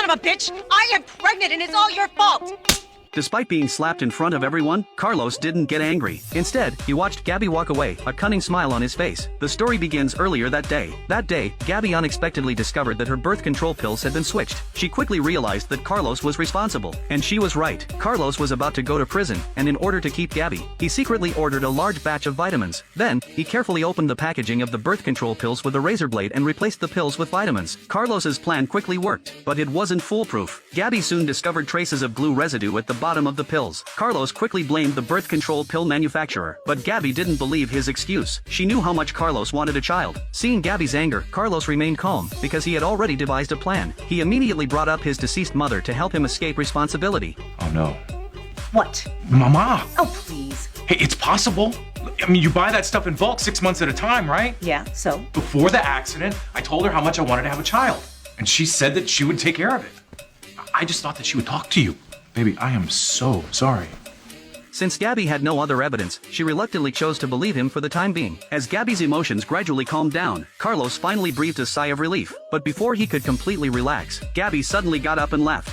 son of a bitch! I am pregnant and it's all your fault! Despite being slapped in front of everyone, Carlos didn't get angry. Instead, he watched Gabby walk away, a cunning smile on his face. The story begins earlier that day. That day, Gabby unexpectedly discovered that her birth control pills had been switched. She quickly realized that Carlos was responsible. And she was right. Carlos was about to go to prison, and in order to keep Gabby, he secretly ordered a large batch of vitamins. Then, he carefully opened the packaging of the birth control pills with a razor blade and replaced the pills with vitamins. Carlos's plan quickly worked, but it wasn't foolproof. Gabby soon discovered traces of glue residue at the bottom of the pills. Carlos quickly blamed the birth control pill manufacturer, but Gabby didn't believe his excuse. She knew how much Carlos wanted a child. Seeing Gabby's anger, Carlos remained calm, because he had already devised a plan. He immediately brought up his deceased mother to help him escape responsibility. Oh no. What? Mama! Oh, please. Hey, it's possible. I mean, you buy that stuff in bulk 6 months at a time, right? Yeah, so? Before the accident, I told her how much I wanted to have a child, and she said that she would take care of it. I just thought that she would talk to you. Baby, I am so sorry. Since Gabby had no other evidence, she reluctantly chose to believe him for the time being. As Gabby's emotions gradually calmed down, Carlos finally breathed a sigh of relief. But before he could completely relax, Gabby suddenly got up and left.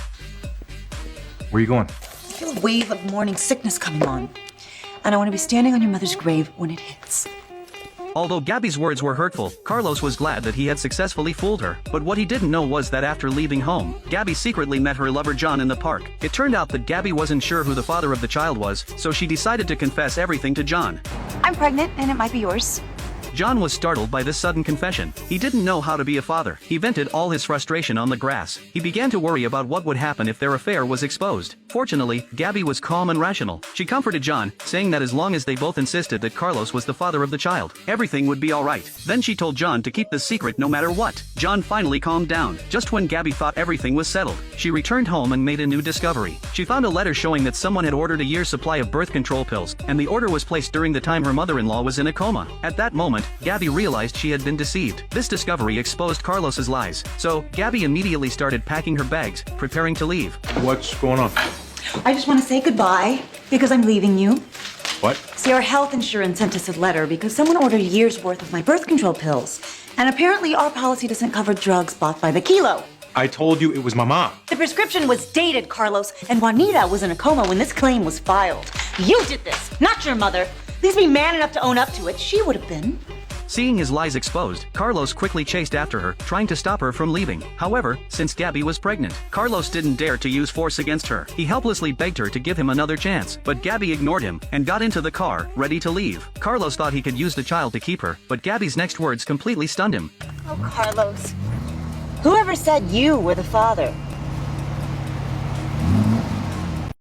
Where are you going? I feel a wave of morning sickness coming on. And I want to be standing on your mother's grave when it hits. Although Gabby's words were hurtful, Carlos was glad that he had successfully fooled her. But what he didn't know was that after leaving home, Gabby secretly met her lover John in the park. It turned out that Gabby wasn't sure who the father of the child was, so she decided to confess everything to John. I'm pregnant and it might be yours. John was startled by this sudden confession. He didn't know how to be a father. He vented all his frustration on the grass. He began to worry about what would happen if their affair was exposed. Fortunately, Gabby was calm and rational. She comforted John, saying that as long as they both insisted that Carlos was the father of the child, everything would be alright. Then she told John to keep the secret no matter what. John finally calmed down. Just when Gabby thought everything was settled, she returned home and made a new discovery. She found a letter showing that someone had ordered a year's supply of birth control pills, and the order was placed during the time her mother-in-law was in a coma. At that moment, Gabby realized she had been deceived. This discovery exposed Carlos's lies, so Gabby immediately started packing her bags, preparing to leave. What's going on? I just want to say goodbye because I'm leaving you. What? See, our health insurance sent us a letter because someone ordered a year's worth of my birth control pills. And apparently our policy doesn't cover drugs bought by the kilo. I told you it was my mom. The prescription was dated, Carlos, and Juanita was in a coma when this claim was filed. You did this, not your mother. Please be man enough to own up to it. She would have been. Seeing his lies exposed, Carlos quickly chased after her, trying to stop her from leaving. However, since Gabby was pregnant, Carlos didn't dare to use force against her. He helplessly begged her to give him another chance, but Gabby ignored him and got into the car, ready to leave. Carlos thought he could use the child to keep her, but Gabby's next words completely stunned him. Oh, Carlos. Whoever said you were the father?